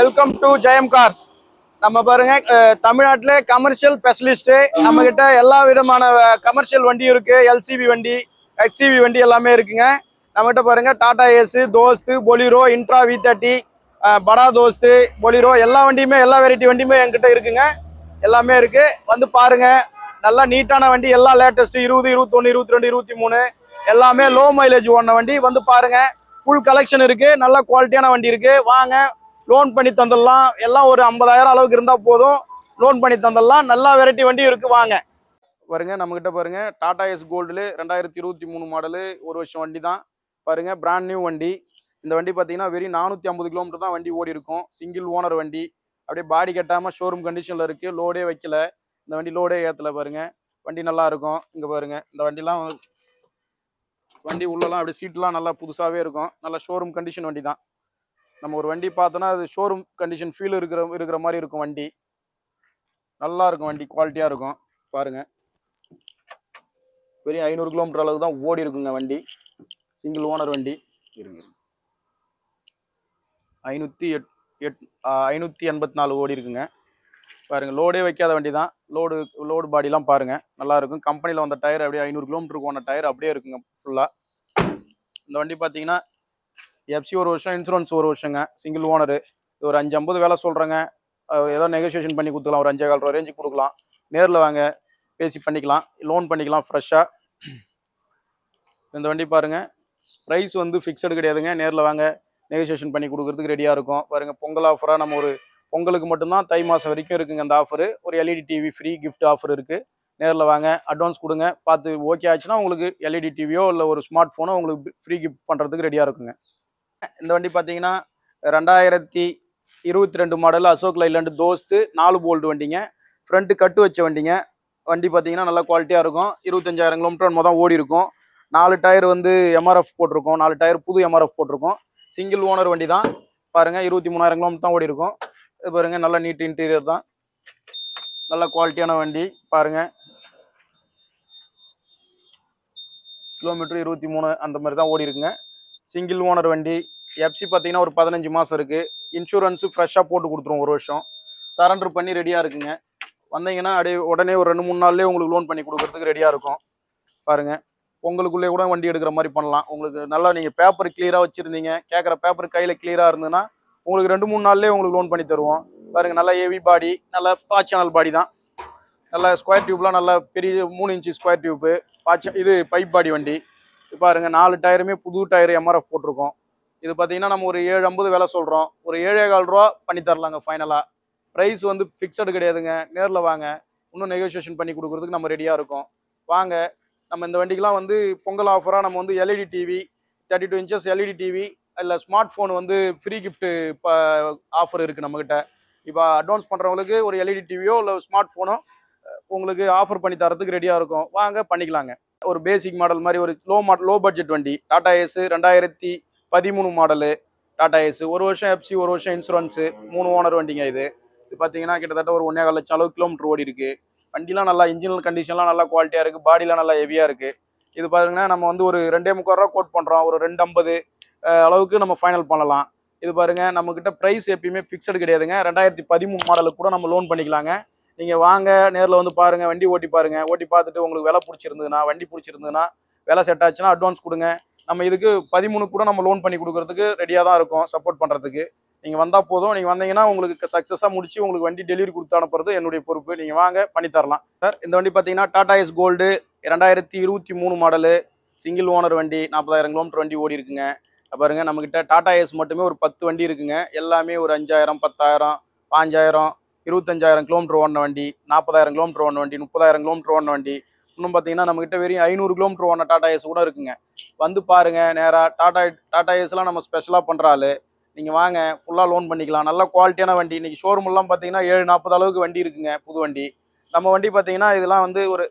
Welcome to Jayam cars. நம்ம பாருங்க தமிழ்நாட்டிலே கமர்ஷியல் ஸ்பெஷலிஸ்ட். நம்ம கிட்ட எல்லா விதமான கமர்ஷியல் வண்டி இருக்கு. எல்சிவி வண்டி, ஹெச்சிவி வண்டி எல்லாமே இருக்குங்க. நம்ம கிட்ட பாருங்க Tata Ace, Dost, Bolero, Intra V30, Bada தோஸ்து, Bolero எல்லா வண்டியுமே, எல்லா வெரைட்டி வண்டியுமே என்கிட்ட இருக்குங்க. எல்லாமே இருக்கு, வந்து பாருங்க. நல்லா நீட்டான வண்டி, எல்லாம் லேட்டஸ்ட் 20, 21, 22, 23 எல்லாமே லோ மைலேஜ் ஓடின வண்டி. வந்து பாருங்க, ஃபுல் கலெக்ஷன் இருக்கு. நல்ல குவாலிட்டியான வண்டி இருக்கு. வாங்க, லோன் பண்ணி தந்துடலாம். எல்லாம் ஒரு 50,000 அளவுக்கு இருந்தா போதும், லோன் பண்ணி தந்துடலாம். நல்லா வெரைட்டி வண்டி இருக்கு, வாங்க பாருங்க. நம்ம கிட்ட பாருங்க டாடா எஸ் கோல்டுல 2023 மாடலு, ஒரு வருஷம் வண்டி தான் பாருங்க. பிராண்ட் நியூ வண்டி. இந்த வண்டி பார்த்தீங்கன்னா வெறும் 450 கிலோமீட்டர் தான் வண்டி ஓடி இருக்கும். சிங்கிள் ஓனர் வண்டி. அப்படியே பாடி கட்டாம ஷோரூம் கண்டிஷன்ல இருக்கு. லோடே வைக்கல இந்த வண்டி, லோடே ஏத்தல பாருங்க. வண்டி நல்லா இருக்கும். இங்க பாருங்க, இந்த வண்டிலாம் வண்டி உள்ளலாம் அப்படியே சீட்லாம் நல்லா புதுசாவே இருக்கும். நல்ல ஷோரூம் கண்டிஷன் வண்டி தான். நம்ம ஒரு வண்டி பார்த்தோன்னா அது ஷோரூம் கண்டிஷன் ஃபீல் இருக்கிற மாதிரி இருக்கும் வண்டி. நல்லா இருக்கும் வண்டி, குவாலிட்டியா இருக்கும் பாருங்க. வெறும் 500 கிலோமீட்டர் அளவுக்கு தான் ஓடி இருக்குங்க வண்டி. சிங்கிள் ஓனர் வண்டி. இருங்க, 584 ஓடி இருக்குங்க பாருங்க. லோடே வைக்காத வண்டி தான். லோடு பாடிலாம் பாருங்க, நல்லா இருக்கும். கம்பெனியில் வந்த டயர் அப்படியே 500 கிலோமீட்டருக்கு போன டயர் அப்படியே இருக்குங்க ஃபுல்லா. இந்த வண்டி பார்த்தீங்கன்னா எஃப்சி ஒரு வருஷம், இன்சூரன்ஸ் ஒரு வருஷங்க. Single owner. ஒரு 550 வேலை சொல்கிறேங்க. ஏதோ நெகோசியேஷன் பண்ணி கொடுத்துக்கலாம். ஒரு 5,4 ரூபா ரேஞ்சு கொடுக்கலாம். நேரில் வாங்க, பேசி பண்ணிக்கலாம், லோன் பண்ணிக்கலாம் ஃப்ரெஷ்ஷாக. இந்த வண்டி பாருங்கள், ப்ரைஸ் வந்து ஃபிக்ஸடு கிடையாதுங்க. நேரில் வாங்க, நெகோசியேஷன் பண்ணி கொடுக்குறதுக்கு ரெடியாக இருக்கும் பாருங்கள். பொங்கல் ஆஃபராக நம்ம ஒரு பொங்கலுக்கு மட்டும்தான், தை மாதம் வரைக்கும் இருக்குங்க அந்த ஆஃபரு. ஒரு LED TV free gift offer இருக்குது. நேரில் வாங்க, அட்வான்ஸ் கொடுங்க. பார்த்து ஓகே ஆச்சுன்னா உங்களுக்கு எல்இடி டிவியோ இல்லை ஒரு ஸ்மார்ட் ஃபோனோ உங்களுக்கு ஃப்ரீ கிஃப்ட் பண்ணுறதுக்கு ரெடியாக இருக்குங்க. இந்த வண்டி பார்த்தீங்கன்னா 2022 மாடல் அசோக் லைலாண்டு தோஸ்து 4 போல்டு வண்டிங்க. ஃப்ரண்ட்டு கட்டு வச்ச வண்டிங்க. வண்டி பார்த்தீங்கன்னா நல்லா குவாலிட்டியாக இருக்கும். 25,000 கிலோமீட்டர் மொதல் ஓடி இருக்கும். 4 டயர் வந்து எம்ஆர்எஃப் போட்டிருக்கோம். 4 டயர் புது எம்ஆர்எஃப் போட்டிருக்கோம். சிங்கிள் ஓனர் வண்டி தான் பாருங்கள். 23,000 கிலோமீட்டர் தான் ஓடி இருக்கும். இது பாருங்கள், நல்ல நீட் இன்டீரியர் தான். நல்ல குவாலிட்டியான வண்டி பாருங்கள். கிலோமீட்டர் 23 அந்த மாதிரி தான் ஓடி இருக்குங்க. சிங்கிள் ஓனர் வண்டி. எஃப்சி பார்த்தீங்கன்னா ஒரு 15 மாதம் இருக்குது. இன்சூரன்ஸு ஃப்ரெஷ்ஷாக போட்டு கொடுத்துருவோம், ஒரு வருஷம். சரண்டர் பண்ணி ரெடியாக இருக்குங்க. வந்தீங்கன்னா அப்படியே உடனே ஒரு 2-3 நாள்லேயே உங்களுக்கு லோன் பண்ணி கொடுக்குறதுக்கு ரெடியாக இருக்கும் பாருங்கள். உங்களுக்குள்ளே கூட வண்டி எடுக்கிற மாதிரி பண்ணலாம். உங்களுக்கு நல்லா நீங்கள் பேப்பர் கிளியராக வச்சுருந்தீங்க, கேட்குற பேப்பர் கையில் கிளியராக இருந்ததுன்னா உங்களுக்கு 2-3 நாள்லேயே உங்களுக்கு லோன் பண்ணி தருவோம் பாருங்கள். நல்லா ஹெவி பாடி, நல்லா பாச்சனல் பாடி தான். நல்லா ஸ்கொயர் டியூப்லாம் நல்லா பெரிய 3 இன்ச்சு ஸ்கொயர் டியூப்பு இது பைப் பாடி வண்டி பாருங்க. 4 டயருமே புது டயர் எம்ஆர்எஃப் போட்டிருக்கோம். இது பார்த்தீங்கன்னா நம்ம ஒரு 750 வேலை சொல்கிறோம். ஒரு 7,15 ரூபா பண்ணி தரலாங்க ஃபைனலாக. ப்ரைஸ் வந்து ஃபிக்ஸடு கிடையாதுங்க. நேரில் வாங்க, இன்னும் நெகோசியேஷன் பண்ணி கொடுக்குறதுக்கு நம்ம ரெடியாக இருக்கோம். வாங்க, நம்ம இந்த வண்டிக்கெலாம் வந்து பொங்கல் ஆஃபராக நம்ம வந்து LED TV 32 inches LED TV இல்லை ஸ்மார்ட் ஃபோன் வந்து ஃப்ரீ கிஃப்ட்டு இப்போ ஆஃபர் இருக்குது நம்மக்கிட்ட. இப்போ அட்வான்ஸ் பண்ணுறவங்களுக்கு ஒரு எல்இடி டிவியோ இல்லை ஸ்மார்ட் ஃபோனோ உங்களுக்கு ஆஃபர் பண்ணி தரத்துக்கு ரெடியாக இருக்கும். வாங்க, பண்ணிக்கலாங்க. ஒரு பேசிக் மாடல் மாதிரி ஒரு லோ பட்ஜெட் வண்டி Tata Ace 2013 model. Tata Ace ஒரு வருஷம் எஃப்சி, ஒரு வருஷம் இன்சூரன்ஸு, 3 ஓனர் வண்டிங்க. இது பார்த்தீங்கன்னா கிட்டத்தட்ட ஒரு 1.25 லட்சம் அளவு கிலோமீட்டர் ஓடி இருக்கு. வண்டிலாம் நல்லா இன்ஜினல் கண்டிஷன்லாம் நல்லா குவாலிட்டியாக இருக்குது. பாடிலாம் நல்லா ஹெவியாக இருக்குது. இது பாருங்கன்னா நம்ம வந்து ஒரு 2,300 ரூபா கோட் பண்ணுறோம். ஒரு 250 அளவுக்கு நம்ம ஃபைனல் பண்ணலாம். இது பாருங்க, நம்மக்கிட்ட ப்ரைஸ் எப்பயுமே ஃபிக்ஸடு கிடையாதுங்க. 2013 மாடலுக்கு கூட நம்ம லோன் பண்ணிக்கலாங்க. நீங்கள் வாங்க, நேரில் வந்து பாருங்கள், வண்டி ஓட்டி பாருங்கள். ஓட்டி பார்த்துட்டு உங்களுக்கு விலை பிடிச்சிருந்ததுன்னா, வண்டி பிடிச்சிருந்ததுன்னா, விலை செட் ஆச்சுன்னா அட்வான்ஸ் கொடுங்க. நம்ம இதுக்கு 13 கூட நம்ம லோன் பண்ணி கொடுக்குறதுக்கு ரெடியாக தான் இருக்கும், சப்போர்ட் பண்ணுறதுக்கு. நீங்கள் வந்தால் போதும். நீங்கள் வந்தீங்கன்னா உங்களுக்கு சக்ஸஸாக முடிச்சு உங்களுக்கு வண்டி டெலிவரி கொடுத்து அனுப்புறது என்னுடைய பொறுப்பு. நீங்கள் வாங்க, பண்ணித்தரலாம் சார். இந்த வண்டி பார்த்தீங்கன்னா Tata Ace gold 2023 model, single owner வண்டி. 40,000 கிலோமீட்டர் வண்டி ஓடி இருக்குங்க பாருங்க. நம்மக்கிட்ட டாடா எஸ் மட்டுமே ஒரு 10 வண்டி இருக்குங்க. எல்லாமே ஒரு 5,000, 10,000, 5,000, 25,000 கிலோமீட்டர் ஓடின வண்டி, 40,000 கிலோமீட்டர் ஓடின வண்டி, 30,000 கிலோமீட்டர் ஓடின வண்டி. இன்னும் பார்த்தீங்கன்னா நம்மகிட்ட வெறும் 500 கிலோமீட்டர் ஓடின டாடா ஏஸ் கூட இருக்குங்க. வந்து பாருங்க நேராக. டாடா ஏஸ்லாம் நம்ம ஸ்பெஷலாக பண்ணுறாள். நீங்கள் வாங்க, ஃபுல்லாக லோன் பண்ணிக்கலாம். நல்ல குவாலிட்டியான வண்டி. இன்றைக்கி ஷோரூம்லாம் பார்த்தீங்கன்னா 740 அளவுக்கு வண்டி இருக்குங்க, புது வண்டி. நம்ம வண்டி பார்த்தீங்கன்னா இதெல்லாம் வந்து ஒரு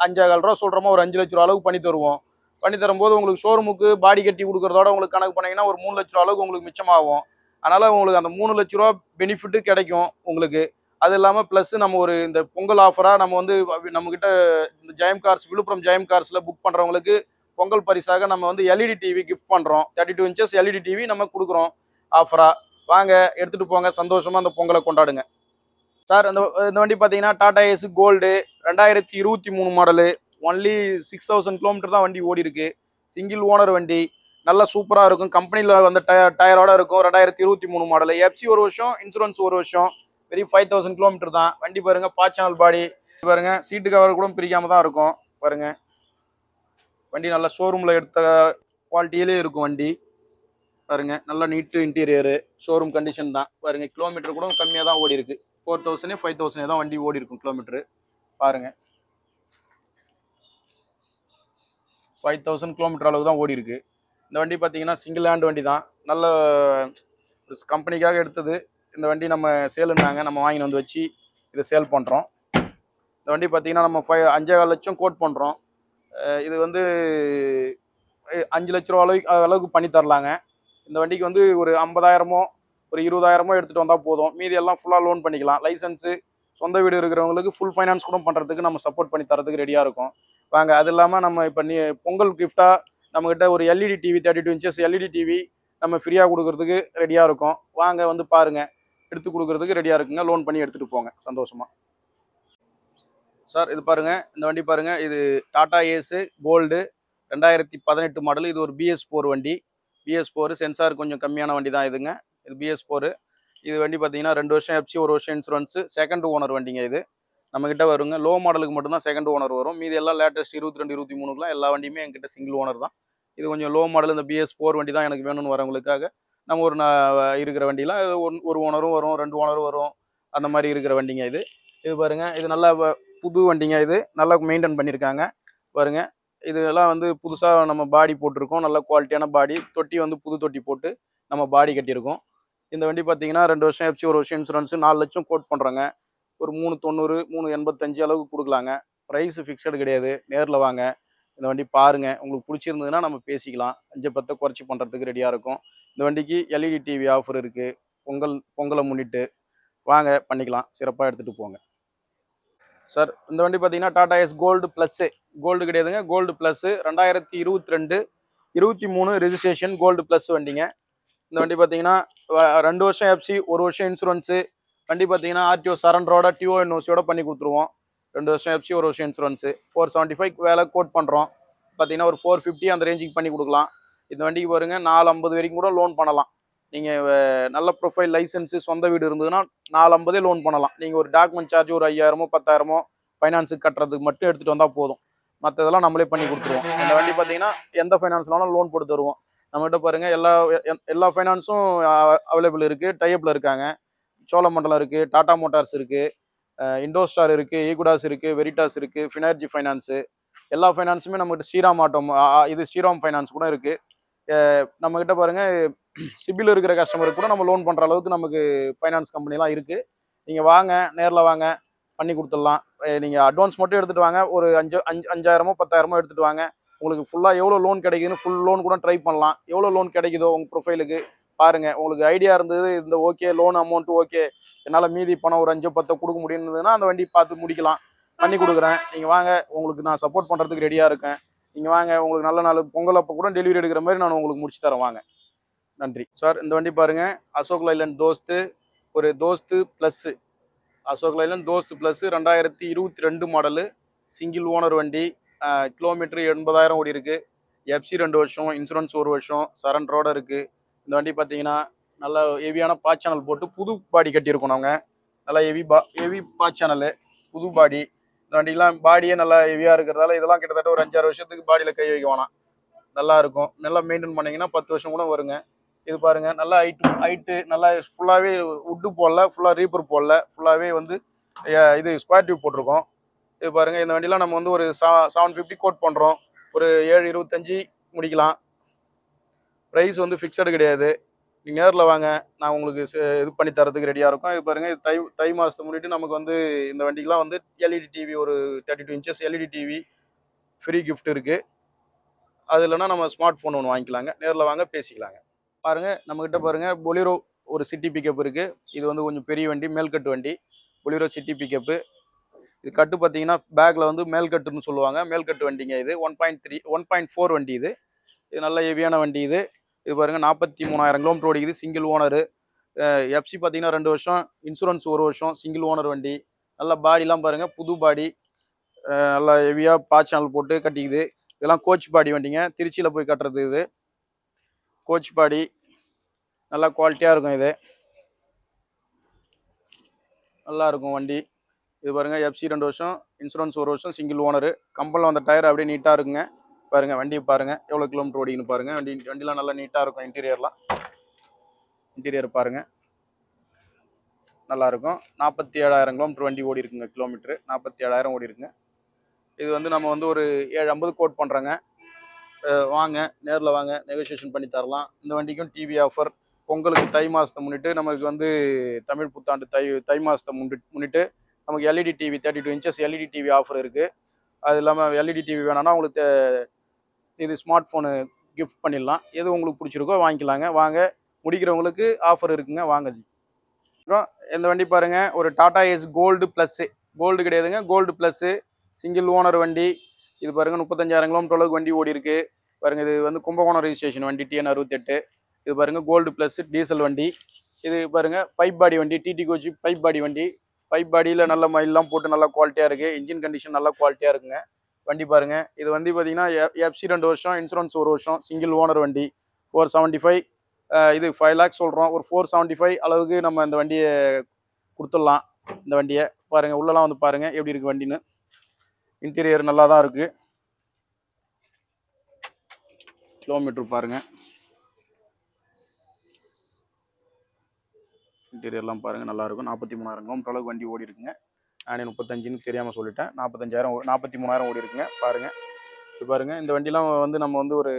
5,000 ரூபா சொல்கிறோமோ, ஒரு 5 லட்ச ரூபா அளவுக்கு பண்ணி தருவோம். பண்ணி தரும்போது உங்களுக்கு ஷோரூமுக்கு பாடி கட்டி கொடுக்குறதோட உங்களுக்கு கணக்கு பண்ணிங்கன்னா ஒரு 3 லட்ச ரூபா அளவுக்கு உங்களுக்கு மிச்சமாகும். அதனால் உங்களுக்கு அந்த 3 லட்ச ரூபா பெனிஃபிட்டு கிடைக்கும் உங்களுக்கு. அது இல்லாமல் ப்ளஸ் நம்ம ஒரு இந்த பொங்கல் ஆஃபராக நம்ம வந்து நம்மக்கிட்ட இந்த ஜெயம் கார்ஸ், விழுப்புரம் ஜெயம் கார்ஸில் புக் பண்ணுறவங்களுக்கு பொங்கல் பரிசாக நம்ம வந்து எல்இடி டிவி கிஃப்ட் பண்ணுறோம். 32 இன்ச்சஸ் எல்இடி டிவி நம்ம கொடுக்குறோம் ஆஃபராக. வாங்க எடுத்துகிட்டு போங்க, சந்தோஷமாக அந்த பொங்கலை கொண்டாடுங்க. சார் இந்த வண்டி பார்த்தீங்கன்னா Tata Ace gold 2023 model. Only 6000 kilometre தான் வண்டி ஓடி இருக்கு. சிங்கிள் ஓனர் வண்டி. நல்லா சூப்பராக இருக்கும். கம்பெனியில் வந்த டயரோட இருக்கும். 2023 மாடலு. எஃப்சி ஒரு வருஷம், இன்சூரன்ஸ் ஒரு வருஷம். வெறும் 5000 கிலோமீட்டர் தான். வண்டி பாருங்க, பாச்சனல் பாடி பாருங்க. சீட்டு கவர் கூட பிரிக்காம தான் இருக்கும் பாருங்க. வண்டி நல்லா ஷோரூமில் எடுத்த குவாலிட்டியிலே இருக்கும் வண்டி பாருங்க. நல்லா நீட்டு இன்டீரியரு, ஷோரூம் கண்டிஷன் தான் பாருங்க. கிலோமீட்டர் கூட கம்மியாக தான் ஓடி இருக்கு. 4000 5000 தான் வண்டி ஓடி இருக்கும் கிலோமீட்டர் பாருங்க. 5000 கிலோமீட்டர் அளவு தான் ஓடி இருக்கு. இந்த வண்டி பார்த்தீங்கன்னா சிங்கிள் ஹேண்ட் வண்டி தான். நல்ல கம்பெனிக்காக எடுத்தது. இந்த வண்டி நம்ம சேலுன்னாங்க, நம்ம வாங்கி வந்து வச்சு இதை சேல் பண்ணுறோம். இந்த வண்டி பார்த்தீங்கன்னா நம்ம 5.25 லட்சம் கோட் பண்ணுறோம். இது வந்து 5 லட்ச ரூபா அளவுக்கு பண்ணி தரலாங்க. இந்த வண்டிக்கு வந்து ஒரு 50,000மோ ஒரு 20,000மோ எடுத்துகிட்டு வந்தால் போதும். மீதி எல்லாம் ஃபுல்லாக லோன் பண்ணிக்கலாம். லைசன்ஸு, சொந்த வீடு இருக்கிறவங்களுக்கு ஃபுல் ஃபைனான்ஸ் கூட பண்ணுறதுக்கு நம்ம சப்போர்ட் பண்ணி தரதுக்கு ரெடியாக இருக்கும். வாங்க. அது இல்லாமல் நம்ம இப்போ பொங்கல் கிஃப்டாக நம்மக்கிட்ட ஒரு LED TV 32 inches LED TV நம்ம ஃப்ரீயாக கொடுக்கறதுக்கு ரெடியாக இருக்கும். வாங்க வந்து பாருங்கள், எடுத்து கொடுக்கறதுக்கு ரெடியாக இருக்குங்க. லோன் பண்ணி எடுத்துகிட்டு போங்க சந்தோஷமாக. சார் இது பாருங்கள், இந்த வண்டி பாருங்கள். இது டாடா ஏஸு கோல்டு 2018 மாடல். இது ஒரு BS4 வண்டி. BS4 சென்சார் கொஞ்சம் கம்மியான வண்டி தான் இதுங்க. இது BS4. இது வண்டி பார்த்தீங்கன்னா 2 வருஷம் எஃப்சி, 1 வருஷம் இன்சூரன்ஸு. செகண்ட் ஓனர் வண்டிங்க இது. நம்மக்கிட்ட வருங்க. லோ மாடலுக்கு மட்டும்தான் செகண்ட் ஓனர் வரும். மீதி எல்லாம் லேட்டஸ்ட் 22 23க்குலாம் எல்லா வண்டியுமே என்கிட்ட சிங்கிள் ஓனர் தான். இது கொஞ்சம் லோ மாடல். இந்த BS4 வண்டி தான் எனக்கு வேணும்னு வரவங்களுக்காக நம்ம ஒரு இருக்கிற வண்டிலாம் ஒரு ஓனரும் வரும், 2 ஓனரும் வரும். அந்த மாதிரி இருக்கிற வண்டிங்க இது. இது பாருங்கள், இது நல்லா புது வண்டிங்க. இது நல்லா மெயின்டைன் பண்ணியிருக்காங்க பாருங்க. இதெல்லாம் வந்து புதுசாக நம்ம பாடி போட்டிருக்கோம். நல்ல குவாலிட்டியான பாடி. தொட்டி வந்து புது தொட்டி போட்டு நம்ம பாடி கட்டியிருக்கோம். இந்த வண்டி பார்த்தீங்கன்னா 2 வருஷம் எஃப்சி, 1 வருஷம் இன்சூரன்ஸு. 4 லட்சம் கோட் பண்ணுறோங்க. ஒரு 390 385 அளவுக்கு கொடுக்கலாங்க. ப்ரைஸு ஃபிக்ஸடு கிடையாது. நேரில் வாங்க, இந்த வண்டி பாருங்கள். உங்களுக்கு பிடிச்சிருந்ததுன்னா நம்ம பேசிக்கலாம். 5 10 குறைச்சி பண்ணுறதுக்கு ரெடியாக இருக்கும். இந்த வண்டிக்கு எல்இடி டிவி ஆஃபர் இருக்குது. பொங்கலை முன்னிட்டு வாங்க பண்ணிக்கலாம். சிறப்பாக எடுத்துகிட்டு போங்க. சார் இந்த வண்டி பார்த்தீங்கன்னா Tata Ace gold plus. Gold கிடையாதுங்க, gold plus. 2022 23 registration gold plus வண்டிங்க. இந்த வண்டி பார்த்தீங்கன்னா 2 வருஷம் எஃப்சி, 1 வருஷம் இன்சூரன்ஸு. வண்டி பார்த்தீங்கன்னா ஆர்டிஓ சரண்டரோட டிஓஎன்ஓசியோட பண்ணி கொடுத்துருவோம். 2 வருஷம் எஃப்சி, 1 வருஷம் இன்சூரன்ஸு. 475 வேலை கோட் பண்ணுறோம். பார்த்தீங்கன்னா ஒரு 450 அந்த ரேஞ்சுக்கு பண்ணி கொடுக்கலாம். இந்த வண்டிக்கு பாருங்க 450 வரைக்கும் கூட லோன் பண்ணலாம். நீங்கள் நல்ல ப்ரொஃபைல், லைசன்ஸு, சொந்த வீடு இருந்ததுன்னா 450 லோன் பண்ணலாம். நீங்கள் ஒரு டாக்குமெண்ட் சார்ஜ் ஒரு 5000மோ 10,000மோ ஃபைனான்ஸுக்கு கட்டுறதுக்கு மட்டும் எடுத்துகிட்டு வந்தால் போதும். மற்றதெல்லாம் நம்மளே பண்ணி கொடுத்துருவோம். இந்த வண்டி பார்த்தீங்கன்னா எந்த ஃபைனான்ஸ்னாலும் லோன் போட்டு தருவோம். நம்மகிட்ட பாருங்கள் எல்லா ஃபைனான்ஸும் அவைலபிள் இருக்குது. டைப்பில் இருக்காங்க. சோழமண்டலம் இருக்குது, டாடா மோட்டார்ஸ் இருக்குது, இண்டோஸ்டார் இருக்குது, ஈகுடாஸ் இருக்குது, வெரிட்டாஸ் இருக்குது, ஃபினர்ஜி ஃபைனான்ஸு. எல்லா ஃபைனான்ஸுமே நம்மகிட்ட ஸ்ரீராம் ஆட்டோ இது ஸ்ரீராம் ஃபைனான்ஸ் கூட இருக்குது. நம்மக்கிட்ட பாருங்கள் சிபில் இருக்கிற கஸ்டமருக்கு கூட நம்ம லோன் பண்ணுற அளவுக்கு நமக்கு ஃபைனான்ஸ் கம்பெனிலாம் இருக்குது. நீங்கள் வாங்க, நேரில் வாங்க, பண்ணி கொடுத்துடலாம். நீங்கள் அட்வான்ஸ் மட்டும் எடுத்துகிட்டு வாங்க. ஒரு 5000மோ 10,000மோ எடுத்துகிட்டு வாங்க. உங்களுக்கு ஃபுல்லாக எவ்வளோ லோன் கிடைக்குதுன்னு ஃபுல் லோன் கூட ட்ரை பண்ணலாம். எவ்வளோ லோன் கிடைக்குதோ உங்கள் ப்ரொஃபைலுக்கு பாருங்கள். உங்களுக்கு ஐடியா இருந்தது, இந்த ஓகே லோன் அமௌண்ட்டு ஓகே, என்னால் மீதி பணம் ஒரு 5 10 கொடுக்க முடியுதுன்னா அந்த வண்டி பார்த்து முடிக்கலாம். பண்ணி கொடுக்குறேன். நீங்கள் வாங்க, உங்களுக்கு நான் சப்போர்ட் பண்ணுறதுக்கு ரெடியாக இருக்கேன். நீங்கள் வாங்க, உங்களுக்கு நல்ல நாள் பொங்கல் அப்போ கூட டெலிவரி எடுக்கிற மாதிரி நான் உங்களுக்கு முடிச்சு தரேன். வாங்க. நன்றி சார். இந்த வண்டி பாருங்கள், அசோக் லைலண்ட் தோஸ்து, ஒரு Dost plus. Ashok Leyland Dost plus 2022 model. Single owner வண்டி. கிலோமீட்டர் 80,000 ஓடி இருக்குது. எஃப்சி 2 வருஷம், இன்சூரன்ஸ் 1 வருஷம், சரண்டரோட இருக்குது. இந்த வண்டி பார்த்தீங்கன்னா நல்லா ஹெவியான பாச்சனல் போட்டு புது பாடி கட்டியிருக்கோம். நாங்கள் நல்லா ஹெவி பாச்சனலு, புது பாடி. இந்த வண்டிக்கெலாம் பாடியே நல்லா ஹெவியாக இருக்கிறதால இதெல்லாம் கிட்டத்தட்ட ஒரு 5-6 வருஷத்துக்கு பாடியில் கை வைக்க வேணாம். நல்லா இருக்கும். நல்லா மெயின்டைன் பண்ணிங்கன்னா 10 வருஷம் கூட வருங்க. இது பாருங்கள், நல்லா ஹைட்டு நல்லா ஃபுல்லாகவே உட்டு போடல, ஃபுல்லாக ரீப்பர் போடல, ஃபுல்லாகவே வந்து இது ஸ்கொயர் டியூப் போட்டிருக்கோம். இது பாருங்கள், இந்த வண்டிலாம் நம்ம வந்து ஒரு 750 கோட் பண்ணுறோம். ஒரு 725 முடிக்கலாம். ப்ரைஸ் வந்து ஃபிக்ஸடு கிடையாது. நீங்கள் நேரில் வாங்க, நான் உங்களுக்கு இது பண்ணி தரதுக்கு ரெடியாக இருக்கும். இது பாருங்கள், இது தை மாதத்தை முன்னிட்டு நமக்கு வந்து இந்த வண்டிக்கெலாம் வந்து எல்இடி டிவி ஒரு 32 inches LED TV free gift இருக்குது. அது இல்லைன்னா நம்ம ஸ்மார்ட் ஃபோன் ஒன்று வாங்கிக்கலாங்க. நேரில் வாங்க, பேசிக்கலாங்க. பாருங்கள், நம்மக்கிட்ட பாருங்கள் பொலிரோ ஒரு சிட்டி பிக்கப் இருக்குது. இது வந்து கொஞ்சம் பெரிய வண்டி, மேல்கட்டு வண்டி. Bolero city pickup. இது கட்டு பார்த்தீங்கன்னா பேக்கில் வந்து மேல்கட்டுன்னு சொல்லுவாங்க. மேல்கட்டு வண்டிங்க இது. 1.4 வண்டி இது. இது நல்ல ஹெவியான வண்டி இது. இது பாருங்கள் 43,000 கிலோமீட்டர் ஓடிக்குது. Single owner. எஃப்சி பார்த்தீங்கன்னா 2 வருஷம், இன்சூரன்ஸ் 1 வருஷம், சிங்கிள் ஓனர் வண்டி. நல்லா பாடிலாம் பாருங்கள், புது பாடி, நல்லா ஹெவியாக பாய்ச்சல் போட்டு கட்டிக்குது. இதெல்லாம் கோச் பாடி வண்டிங்க, திருச்சியில் போய் கட்டுறது. இது கோச் பாடி, நல்லா குவாலிட்டியாக இருக்கும். இது நல்லா இருக்கும் வண்டி. இது பாருங்கள், எஃப்சி 2 வருஷம், இன்சூரன்ஸ் 1 வருஷம், சிங்கிள் ஓனரு. கம்பெனியில் வந்த டயர் அப்படியே நீட்டாக இருக்குங்க. பாருங்கள் வண்டியை பாருங்கள், எவ்வளோ கிலோமீட்டர் ஓடிக்குன்னு பாருங்கள். வண்டிலாம் நல்லா நீட்டாக இருக்கும். இன்டீரியர் பாருங்கள், நல்லாயிருக்கும். 47,000 கிலோமீட்டர் வண்டி ஓடி இருக்குங்க. கிலோமீட்டரு 47,000 ஓடி இருக்குங்க. இது வந்து நம்ம வந்து ஒரு 750 கோட் பண்ணுறோங்க. வாங்க, நேரில் வாங்க, நெகோசியேஷன் பண்ணி தரலாம். இந்த வண்டிக்கும் டிவி ஆஃபர். பொங்கலுக்கு தை மாதத்தை முன்னிட்டு நமக்கு வந்து தமிழ் புத்தாண்டு தை மாதத்தை முன்னிட்டு நமக்கு LED TV 32 inches LED TV offer இருக்குது. அது இல்லாமல் எல்இடி டிவி வேணான்னா உங்களுக்கு இது ஸ்மார்ட் ஃபோனு கிஃப்ட் பண்ணிடலாம். எது உங்களுக்கு பிடிச்சிருக்கோ வாங்கிக்கலாங்க. வாங்க, முடிக்கிறவங்களுக்கு ஆஃபர் இருக்குங்க. வாங்க ஜி. இந்த வண்டி பாருங்கள், ஒரு Tata Ace gold plus. Gold கிடையாதுங்க, கோல்டு ப்ளஸ்ஸு, சிங்கிள் ஓனர் வண்டி. இது பாருங்கள், 35,000 கிலோமீட்டர் அளவுக்கு வண்டி ஓடி இருக்குது. பாருங்கள், இது வந்து கும்பகோணம் ரெஜிஸ்ட்ரேஷன் வண்டி, TN 68. இது பாருங்கள், கோல்டு ப்ளஸ் டீசல் வண்டி. இது பாருங்கள், பைப் பாடி வண்டி, டிடி கோச்சி பைப் பாடி வண்டி. பைப் பாடியில் நல்ல மயிலெலாம் போட்டு நல்லா குவாலிட்டியாக இருக்குது. இன்ஜின் கண்டிஷன் நல்லா குவாலிட்டியாக இருக்குங்க. வண்டி பாருங்கள், இது வண்டி பார்த்தீங்கன்னா எஃப்சி 2 வருஷம், இன்சூரன்ஸ் 1 வருஷம், சிங்கிள் ஓனர் வண்டி. 475, இது 5 லேக்ஸ் சொல்கிறோம். ஒரு 475 அளவுக்கு நம்ம இந்த வண்டியை கொடுத்துடலாம். இந்த வண்டியை பாருங்கள், உள்ளலாம் வந்து பாருங்கள் எப்படி இருக்குது வண்டின்னு. இன்டீரியர் நல்லா தான் இருக்குது. கிலோமீட்டர் பாருங்கள், இன்டீரியர்லாம் பாருங்கள், நல்லாயிருக்கும். 43,000 கிலோமீட்டர் அளவுக்கு வண்டி ஓடி இருக்குங்க. நானே 35ன்னு தெரியாமல் சொல்லிட்டேன். 43,000 ஓடி இருக்குங்க. பாருங்கள், இது பாருங்கள். இந்த வண்டிலாம் வந்து நம்ம வந்து ஒரு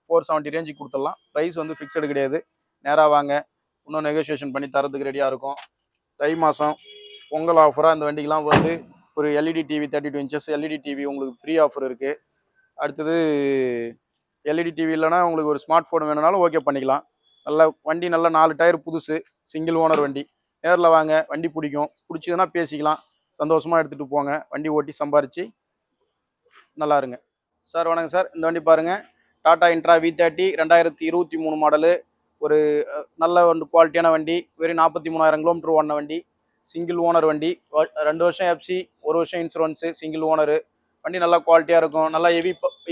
470 ரேஞ்சுக்கு கொடுத்துடலாம். ப்ரைஸ் வந்து ஃபிக்ஸடு கிடையாது. நேராக வாங்க, இன்னும் நெகோசியேஷன் பண்ணி தரதுக்கு ரெடியாக இருக்கும். தை மாதம் பொங்கல் ஆஃபராக இந்த வண்டிக்கெலாம் வந்து ஒரு LED TV 32 inches LED TV உங்களுக்கு ஃப்ரீ ஆஃபர் இருக்குது. அடுத்தது எல்இடி டிவி இல்லைனா உங்களுக்கு ஒரு ஸ்மார்ட் ஃபோன் வேணுனாலும் ஓகே பண்ணிக்கலாம். நல்லா வண்டி, நல்லா 4 டயர் புதுசு, சிங்கிள் ஓனர் வண்டி. நேரில் வாங்க, வண்டி பிடிச்சதுன்னா பேசிக்கலாம். சந்தோஷமாக எடுத்துகிட்டு போங்க. வண்டி ஓட்டி சம்பாரித்து நல்லா இருங்க. சார் வணக்கம் சார். இந்த வண்டி பாருங்கள், டாடா இன்ட்ரா V30 2023 மாடலு. ஒரு நல்ல குவாலிட்டியான வண்டி. வெறும் 43,000 கிலோமீட்டர் ஓடின வண்டி. சிங்கிள் ஓனர் வண்டி. 2 வருஷம் எஃப்சி, 1 வருஷம் இன்சூரன்ஸு, சிங்கிள் ஓனரு. வண்டி நல்லா குவாலிட்டியாக இருக்கும். நல்லா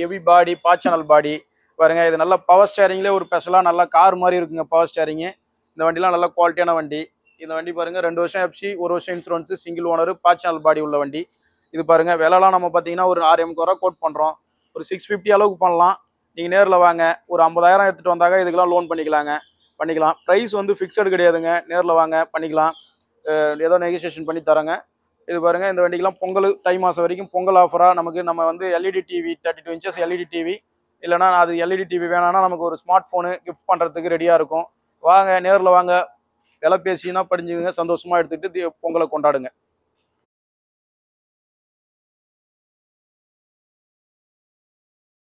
ஹெவி பாடி, பாய்ச்சனல் பாடி. பாருங்கள், இது நல்லா பவர் ஸ்டேரிங்லேயே ஒரு ஸ்பெஷலாக நல்லா கார் மாதிரி இருக்குங்க பவர் ஸ்டேரிங்கு. இந்த வண்டிலாம் நல்லா குவாலிட்டியான வண்டி. இந்த வண்டி பாருங்கள், 2 வருஷம் எஃப்சி, 1 வருஷம் இன்சூரன்ஸு, சிங்கிள் ஓனரு, பாய்ச்சனல் பாடி உள்ள வண்டி. இது பாருங்கள், விலைலாம் நம்ம பார்த்தீங்கன்னா ஒரு 6,000 ரூபா கோட் பண்ணுறோம். ஒரு 650 அளவுக்கு பண்ணலாம். நீங்கள் நேரில் வாங்க, ஒரு 50,000 எடுத்துகிட்டு வந்தாங்க இதுக்கெல்லாம் லோன் பண்ணிக்கலாம். ப்ரைஸ் வந்து ஃபிக்ஸடு கிடையாதுங்க. நேரில் வாங்க, பண்ணிக்கலாம். ஏதோ நெகோசியேஷன் பண்ணி தரேங்க. இது பாருங்கள், இந்த வண்டிக்கெலாம் பொங்கல் தை மாதம் வரைக்கும் பொங்கல் ஆஃபராக நம்ம வந்து LED TV 32 inches LED TV இல்லைனா அது எல்இடி டிவி வேணான்னா நமக்கு ஒரு ஸ்மார்ட் ஃபோனு கிஃப்ட் பண்ணுறதுக்கு ரெடியாக இருக்கும். வாங்க, நேரில் வாங்க, விலை பேசினா படிஞ்சுங்க. சந்தோஷமாக எடுத்துகிட்டு பொங்கலை கொண்டாடுங்க.